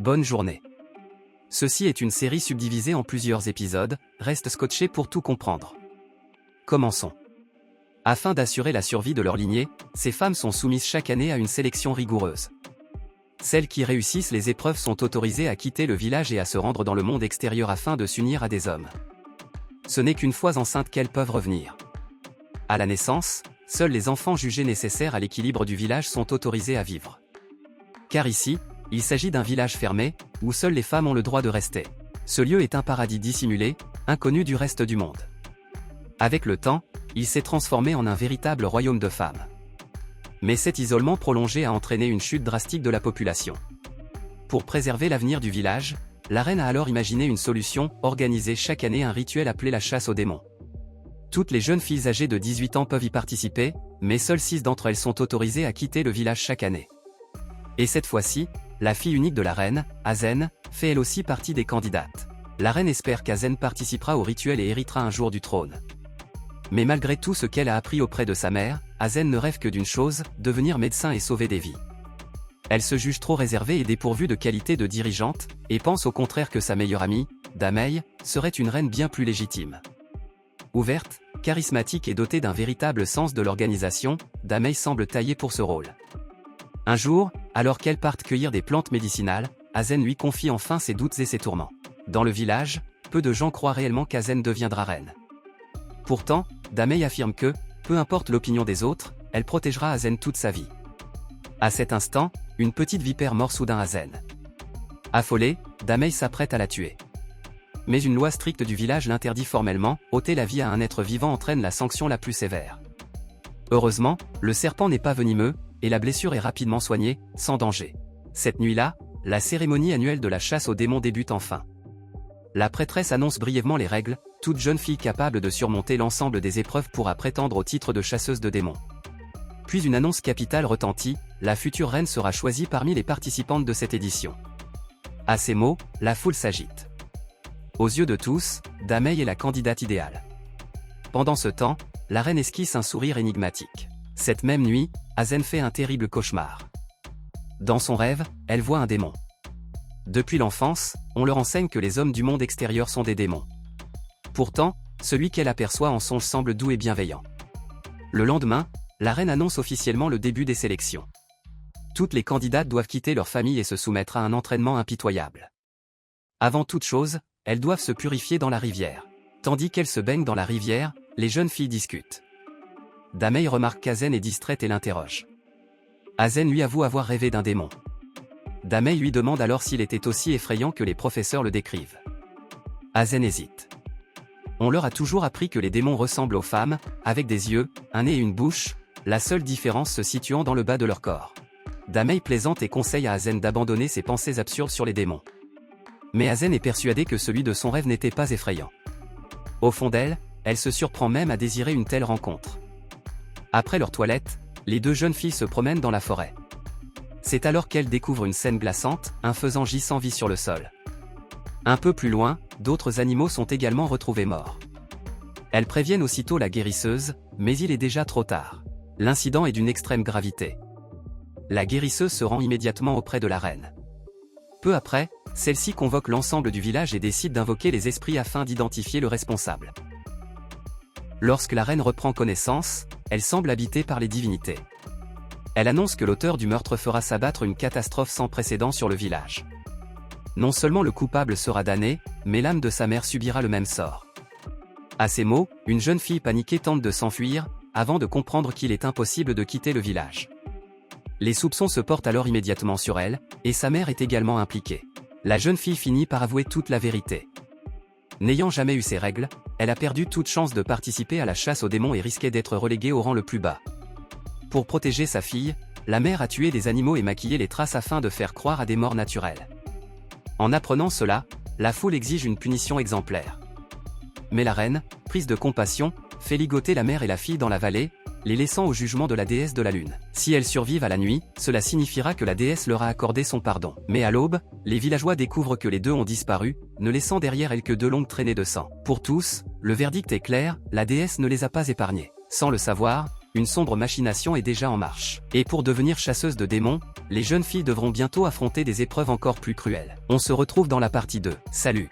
bonne journée. Ceci est une série subdivisée en plusieurs épisodes, reste scotché pour tout comprendre. Commençons. Afin d'assurer la survie de leur lignée, ces femmes sont soumises chaque année à une sélection rigoureuse. Celles qui réussissent les épreuves sont autorisées à quitter le village et à se rendre dans le monde extérieur afin de s'unir à des hommes. Ce n'est qu'une fois enceintes qu'elles peuvent revenir. À la naissance, seuls les enfants jugés nécessaires à l'équilibre du village sont autorisés à vivre. Car ici, il s'agit d'un village fermé, où seules les femmes ont le droit de rester. Ce lieu est un paradis dissimulé, inconnu du reste du monde. Avec le temps, il s'est transformé en un véritable royaume de femmes. Mais cet isolement prolongé a entraîné une chute drastique de la population. Pour préserver l'avenir du village, la reine a alors imaginé une solution, organiser chaque année un rituel appelé la chasse aux démons. Toutes les jeunes filles âgées de 18 ans peuvent y participer, mais seules 6 d'entre elles sont autorisées à quitter le village chaque année. Et cette fois-ci, la fille unique de la reine, Azen, fait elle aussi partie des candidates. La reine espère qu'Azen participera au rituel et héritera un jour du trône. Mais malgré tout ce qu'elle a appris auprès de sa mère, Azen ne rêve que d'une chose, devenir médecin et sauver des vies. Elle se juge trop réservée et dépourvue de qualité de dirigeante, et pense au contraire que sa meilleure amie, Damei, serait une reine bien plus légitime. Ouverte, charismatique et dotée d'un véritable sens de l'organisation, Damei semble taillée pour ce rôle. Un jour, alors qu'elle part cueillir des plantes médicinales, Azen lui confie enfin ses doutes et ses tourments. Dans le village, peu de gens croient réellement qu'Azen deviendra reine. Pourtant, Damei affirme que, peu importe l'opinion des autres, elle protégera Azen toute sa vie. À cet instant, une petite vipère mord soudain Azen. Affolée, Damei s'apprête à la tuer. Mais une loi stricte du village l'interdit formellement, ôter la vie à un être vivant entraîne la sanction la plus sévère. Heureusement, le serpent n'est pas venimeux, et la blessure est rapidement soignée, sans danger. Cette nuit-là, la cérémonie annuelle de la chasse aux démons débute enfin. La prêtresse annonce brièvement les règles, toute jeune fille capable de surmonter l'ensemble des épreuves pourra prétendre au titre de chasseuse de démons. Puis une annonce capitale retentit, la future reine sera choisie parmi les participantes de cette édition. À ces mots, la foule s'agite. Aux yeux de tous, Damei est la candidate idéale. Pendant ce temps, la reine esquisse un sourire énigmatique. Cette même nuit, Azen fait un terrible cauchemar. Dans son rêve, elle voit un démon. Depuis l'enfance, on leur enseigne que les hommes du monde extérieur sont des démons. Pourtant, celui qu'elle aperçoit en songe semble doux et bienveillant. Le lendemain, la reine annonce officiellement le début des sélections. Toutes les candidates doivent quitter leur famille et se soumettre à un entraînement impitoyable. Avant toute chose, elles doivent se purifier dans la rivière. Tandis qu'elles se baignent dans la rivière, les jeunes filles discutent. Damei remarque qu'Azen est distraite et l'interroge. Azen lui avoue avoir rêvé d'un démon. Damei lui demande alors s'il était aussi effrayant que les professeurs le décrivent. Azen hésite. On leur a toujours appris que les démons ressemblent aux femmes, avec des yeux, un nez et une bouche, la seule différence se situant dans le bas de leur corps. Damei plaisante et conseille à Azen d'abandonner ses pensées absurdes sur les démons. Mais Azen est persuadée que celui de son rêve n'était pas effrayant. Au fond d'elle, elle se surprend même à désirer une telle rencontre. Après leur toilette, les deux jeunes filles se promènent dans la forêt. C'est alors qu'elles découvrent une scène glaçante, un faisan gît sans vie sur le sol. Un peu plus loin, d'autres animaux sont également retrouvés morts. Elles préviennent aussitôt la guérisseuse, mais il est déjà trop tard. L'incident est d'une extrême gravité. La guérisseuse se rend immédiatement auprès de la reine. Peu après, celle-ci convoque l'ensemble du village et décide d'invoquer les esprits afin d'identifier le responsable. Lorsque la reine reprend connaissance, elle semble habitée par les divinités. Elle annonce que l'auteur du meurtre fera s'abattre une catastrophe sans précédent sur le village. Non seulement le coupable sera damné, mais l'âme de sa mère subira le même sort. À ces mots, une jeune fille paniquée tente de s'enfuir, avant de comprendre qu'il est impossible de quitter le village. Les soupçons se portent alors immédiatement sur elle, et sa mère est également impliquée. La jeune fille finit par avouer toute la vérité. N'ayant jamais eu ses règles, elle a perdu toute chance de participer à la chasse aux démons et risquait d'être reléguée au rang le plus bas. Pour protéger sa fille, la mère a tué des animaux et maquillé les traces afin de faire croire à des morts naturelles. En apprenant cela, la foule exige une punition exemplaire. Mais la reine, prise de compassion, fait ligoter la mère et la fille dans la vallée, les laissant au jugement de la déesse de la lune. Si elles survivent à la nuit, cela signifiera que la déesse leur a accordé son pardon. Mais à l'aube, les villageois découvrent que les deux ont disparu, ne laissant derrière elles que de longues traînées de sang. Pour tous, le verdict est clair, la déesse ne les a pas épargnés. Sans le savoir, une sombre machination est déjà en marche. Et pour devenir chasseuses de démons, les jeunes filles devront bientôt affronter des épreuves encore plus cruelles. On se retrouve dans la partie 2. Salut!